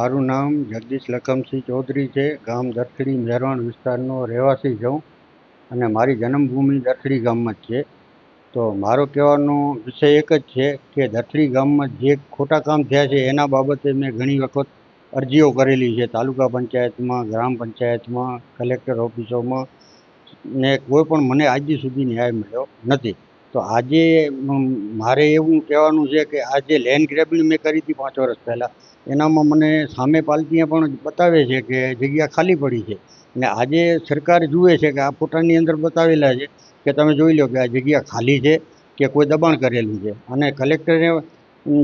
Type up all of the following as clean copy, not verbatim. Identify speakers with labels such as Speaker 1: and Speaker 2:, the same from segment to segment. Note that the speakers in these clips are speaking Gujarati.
Speaker 1: મારું નામ જગદીશ લખમસિંહ ચૌધરી છે. ગામ દરથડી મહેરવાણ વિસ્તારનો રહેવાસી છું અને મારી જન્મભૂમિ દરથડી ગામમાં જ છે. તો મારો કહેવાનો વિષય એક જ છે કે દરથડી ગામમાં જે ખોટા કામ થયા છે એના બાબતે મેં ઘણી વખત અરજીઓ કરેલી છે, તાલુકા પંચાયતમાં, ગ્રામ પંચાયતમાં, કલેક્ટર ઓફિસોમાં, ને કોઈ પણ મને આજ દી સુધી ન્યાય મળ્યો નથી. તો આજે મારે એવું કહેવાનું છે કે આ જે લેન્ડ ગ્રેબિંગ મેં કરી હતી 5 વર્ષ પહેલાં, એનામાં મને સામે પાલટીએ પણ બતાવે છે કે જગ્યા ખાલી પડી છે. ને આજે સરકાર જુએ છે કે આ ફોટાની અંદર બતાવેલા છે કે તમે જોઈ લો કે આ જગ્યા ખાલી છે કે કોઈ દબાણ કરેલું છે. અને કલેક્ટરે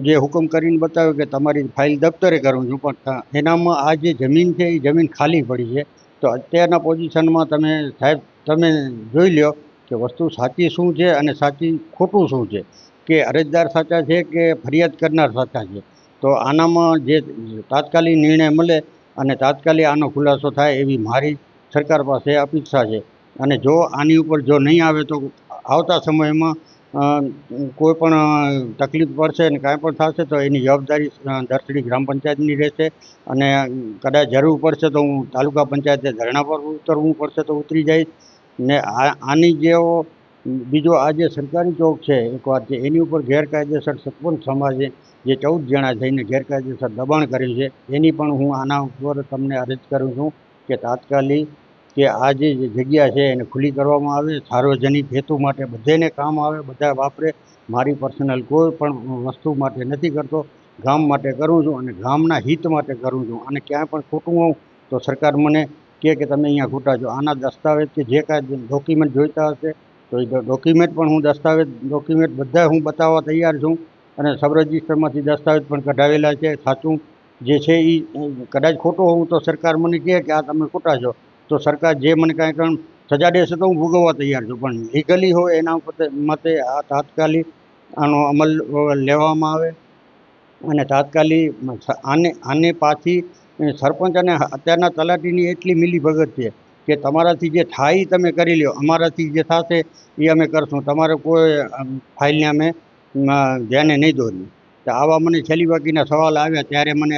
Speaker 1: જે હુકમ કરીને બતાવ્યો કે તમારી ફાઇલ દફતરે કરું છું, પણ એનામાં આ જે જમીન છે એ જમીન ખાલી પડી છે. તો અત્યારના પોઝિશનમાં તમે સાહેબ તમે જોઈ લો કે વસ્તુ સાચી શું છે અને સાચી ખોટું શું છે, કે અરજદાર સાચા છે કે ફરિયાદ કરનાર સાચા છે. તો આનામાં જે તાત્કાલિક નિર્ણય મળે અને તાત્કાલિક આનો ખુલાસો થાય એવી મારી સરકાર પાસે અપેક્ષા છે. અને જો આની ઉપર જો નહીં આવે તો આવતા સમયમાં કોઈ પણ તકલીફ પડશે ને કાંઈ પણ થશે તો એની જવાબદારી દરથડી ગ્રામ પંચાયતની રહેશે. અને કદાચ જરૂર પડશે તો હું તાલુકા પંચાયતે ધરણા પર ઉતરવું પડશે તો ઉતરી જઈશ. ને આની જેવો બીજો આ જે સરકારી ચોક છે એક વાત છે, એની ઉપર ગેરકાયદેસર સરપંચ સમાજે જે 14 જણા થઈને ગેરકાયદેસર દબાણ કર્યું છે, એની પણ હું આના ઉપર તમને અરજ કરું છું કે તાત્કાલિક કે આ જે જગ્યા છે એને ખુલ્લી કરવામાં આવે, સાર્વજનિક હેતુ માટે બધાને કામ આવે, બધા વાપરે. મારી પર્સનલ કોઈ પણ વસ્તુ માટે નથી કરતો, ગામ માટે કરું છું અને ગામના હિત માટે કરું છું. અને ક્યાંય પણ ખોટું હોઉં તો સરકાર મને કહે કે તમે અહીંયા ખોટા છો. આના દસ્તાવેજ કે જે કાંઈ ડોક્યુમેન્ટ જોઈતા હશે તો એ ડોક્યુમેન્ટ પણ હું ડોક્યુમેન્ટ બધા હું બતાવવા તૈયાર છું. અને સબ રજિસ્ટરમાંથી દસ્તાવેજ પણ કઢાવેલા છે. સાચું જે છે એ કદાચ ખોટું હોવું તો સરકાર મને કહે કે આ તમે ખોટા છો, તો સરકાર જે મને કાંઈ પણ સજા દેશે તો હું ભોગવવા તૈયાર છું. પણ લીગલી હોય એના મતે આ તાત્કાલિક આનો અમલ લેવામાં આવે. અને તાત્કાલિક આને પાછી સરપંચ અને અત્યારના તલાટીની એટલી મિલીભગત છે કે તમારાથી જે થાય એ તમે કરી લ્યો, અમારાથી જે થશે એ અમે કરશું, તમારે કોઈ ફાઇલને અમે ધ્યાને નહીં દોરીએ. તો આવા મને છેલ્લી બાકીના સવાલ આવ્યા ત્યારે મને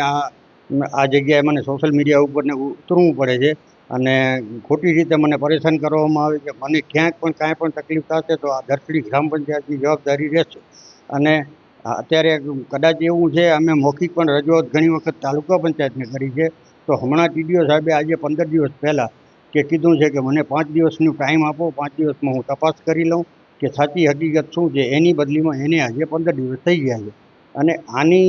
Speaker 1: આ જગ્યાએ મને સોશિયલ મીડિયા ઉપર ને ઉતરવું પડે છે. અને ખોટી રીતે મને પરેશાન કરવામાં આવે છે. મને ક્યાંક પણ કાંઈ પણ તકલીફ થશે તો આ દરથડી ગ્રામ પંચાયતની જવાબદારી રહેશે. અને અત્યારે કદાચ એવું છે, અમે મૌખિક પણ રજૂઆત ઘણી વખત તાલુકા પંચાયતને કરી છે. તો હમણાં ટીડીઓ સાહેબે આજે 15 દિવસ પહેલાં કે કીધું છે કે મને 5 દિવસનું ટાઈમ આપો, 5 દિવસમાં હું તપાસ કરી લઉં કે સાચી હકીકત શું છે. એની બદલીમાં એને આજે 15 દિવસ થઈ ગયા છે. અને આની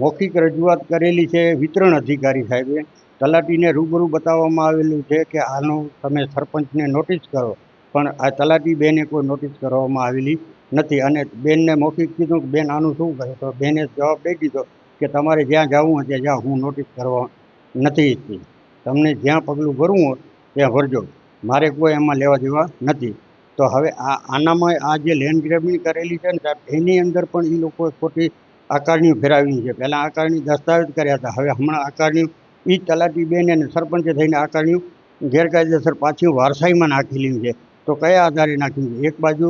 Speaker 1: મૌખિક રજૂઆત કરેલી છે વિતરણ અધિકારી સાહેબે. તલાટીને રૂબરૂ બતાવવામાં આવેલું છે કે આનું તમે સરપંચને નોટિસ કરો, પણ આ તલાટી બેને કોઈ નોટિસ કરવામાં આવેલી નથી. અને બેનને મૌખિક કીધું કે બેન આનું શું કરે, તો બેને જવાબ દઈ દીધો કે તમારે જ્યાં જવું હોય ત્યાં જાઓ, હું નોટિસ કરવા નથી ઈચ્છતી, તમને જ્યાં પગલું ભરવું હોય ત્યાં ભરજો, મારે કોઈ એમાં લેવા દેવા નથી. તો હવે આનામાં આ જે લેન્ડ ગ્રેબિંગ કરેલી છે ને સાહેબ, એની અંદર પણ એ લોકોએ ખોટી આકારણીઓ ફેરાવી છે. પહેલાં આકારણી દસ્તાવેજ કર્યા હતા, હવે હમણાં આકારણીઓ એ જ તલાટી બેન અને સરપંચે થઈને આકારણીઓ ગેરકાયદેસર પાછી વારસાઈમાં નાખેલી છે. તો કયા આધારે નાખ્યું છે? એક બાજુ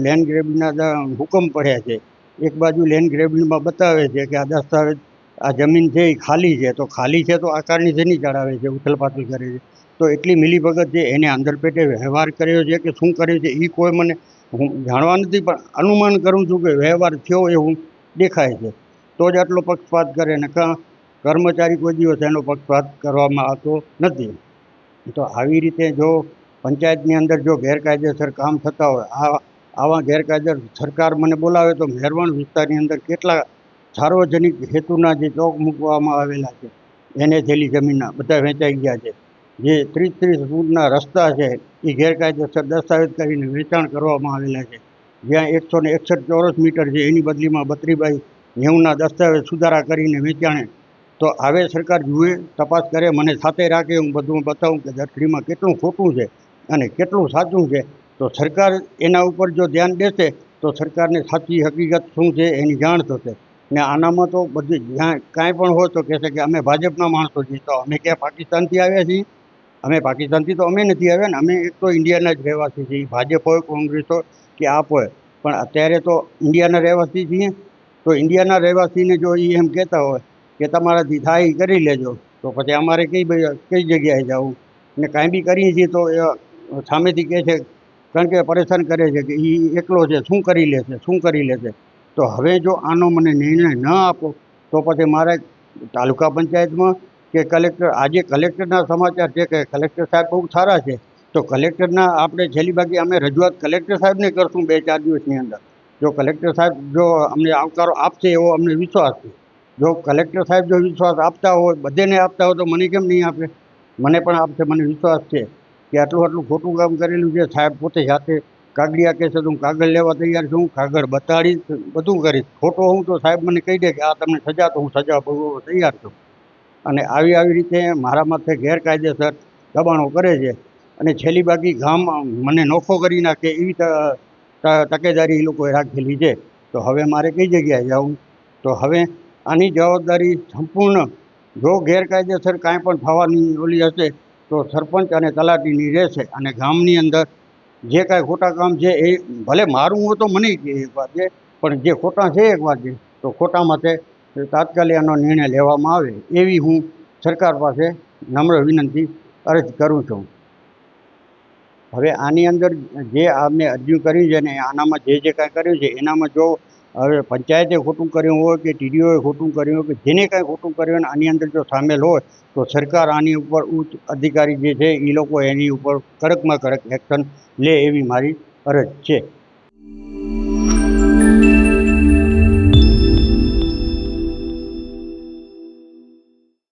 Speaker 1: લેન્ડ ગ્રેબિંગના હુકમ પડ્યા છે, એક બાજુ લેન્ડ ગ્રેબિંગમાં બતાવે છે કે આ દસ્તાવેજ આ જમીન છે એ ખાલી છે. તો ખાલી છે તો આકારણી શેની ચડાવે છે, ઉથલપાથલ કરે છે? તો એટલી મિલીભગત છે, એને અંદર પેટે વ્યવહાર કર્યો છે કે શું કર્યું છે એ કોઈ મને હું જાણવા નથી, પણ અનુમાન કરું છું કે વ્યવહાર થયો એવું દેખાય છે. તો જ આટલો પક્ષપાત કરે ને કર્મચારી કોઈ દિવસ એનો પક્ષપાત કરવામાં આવતો નથી. તો આવી રીતે જો પંચાયતની અંદર જો ગેરકાયદેસર કામ થતા હોય, આવા ગેરકાયદેસર સરકાર મને બોલાવે તો મહેરવાણ વિસ્તારની અંદર કેટલા સાર્વજનિક હેતુના જે ચોક મૂકવામાં આવેલા છે એને થયેલી જમીનના બધા વેચાઈ ગયા છે. જે 30-30 ફૂટના રસ્તા છે એ ગેરકાયદેસર દસ્તાવેજ કરીને વેચાણ કરવામાં આવેલા છે. જ્યાં 161 ચોરસ મીટર છે એની બદલીમાં 32/90ના દસ્તાવેજ સુધારા કરીને વેચાણે. તો હવે સરકાર જુએ, તપાસ કરે, મને સાથે રાખે, હું બધું બતાવું કે દરથડીમાં કેટલું ખોટું છે અને કેટલું સાચું છે. તો સરકાર એના ઉપર જો ધ્યાન દેશે તો સરકારને સાચી હકીકત શું છે એની જાણ થશે. ને આનામાં તો બધી જ્યાં કાંઈ પણ હોય તો કહેશે કે અમે ભાજપના માણસો છીએ. તો અમે ક્યાં પાકિસ્તાનથી આવ્યા છીએ? અમે પાકિસ્તાનથી તો અમે નથી આવ્યા ને, અમે એક તો ઇન્ડિયાના જ રહેવાસી છીએ, ભાજપ હોય, કોંગ્રેસ હોય કે આપ હોય, પણ અત્યારે તો ઇન્ડિયાના રહેવાસી છીએ. તો ઇન્ડિયાના રહેવાસીને જો એ એમ કહેતા હોય કે તમારાથી થાય એ કરી લેજો. તો પછી અમારે કઈ જગ્યાએ જવું ને કાંઈ બી કરીએ છીએ તો સામેથી કહે છે, કારણ કે પરેશાન કરે છે કે એ એકલો છે, શું કરી લેશે શું કરી લેશે. તો હવે જો આનો મને નિર્ણય ન આપો તો પછી મારે તાલુકા પંચાયતમાં કે કલેક્ટર, આજે કલેક્ટરના સમાચાર છે કે કલેક્ટર સાહેબ બહુ સારા છે, તો કલેક્ટરના આપણે છેલ્લી બાકી અમે રજૂઆત કલેક્ટર સાહેબને કરશું 2-4 દિવસની અંદર. જો કલેક્ટર સાહેબ જો અમને આવકારો આપશે એવો અમને વિશ્વાસ છે. જો કલેક્ટર સાહેબ જો વિશ્વાસ આપતા હોય, બધાને આપતા હોય, તો મને કેમ નહીં આપે? મને પણ આપશે, મને વિશ્વાસ છે કે આટલું ખોટું કામ કરેલું છે. સાહેબ પોતે જાતે કાગળિયા કહેશે તો હું કાગળ લેવા તૈયાર છું, કાગળ બતાડીશ, બધું કરીશ. ખોટો હું તો સાહેબ મને કહી દે કે આ તમને સજા, તો હું સજા ભોગવવા તૈયાર છું. અને આવી રીતે મારા માથે ગેરકાયદેસર દબાણો કરે છે અને છેલ્લી બાકી ગામ મને નોખો કરી નાખે એવી તકેદારી એ લોકોએ રાખેલી છે. તો હવે મારે કઈ જગ્યાએ જવું? તો હવે આની જવાબદારી સંપૂર્ણ, જો ગેરકાયદેસર કાંઈ પણ થવાની ઓલી હશે તો સરપંચ અને તલાટીની રહેશે. અને ગામની અંદર જે કાંઈ ખોટા કામ છે એ ભલે મારું હોય તો મને કહે એક વાર છે, પણ જે ખોટા છે એક વાર છે, તો ખોટા માટે તાત્કાલિક આનો નિર્ણય લેવામાં આવે એવી હું સરકાર પાસે નમ્ર વિનંતી અરજ કરું છું. હવે આની અંદર જે આમને અરજી કરી છે ને આનામાં જે કાંઈ કર્યું છે એનામાં જો હવે પંચાયતે ખોટું કર્યું હોય કે ટીડીઓએ ખોટું કર્યું હોય કે જેને કાંઈ ખોટું કર્યું હોય ને આની અંદર જો સામેલ હોય તો સરકાર આની ઉપર ઉચ્ચ અધિકારી જે છે એ લોકો એની ઉપર કડકમાં કડક એક્શન લે એવી મારી અરજ છે.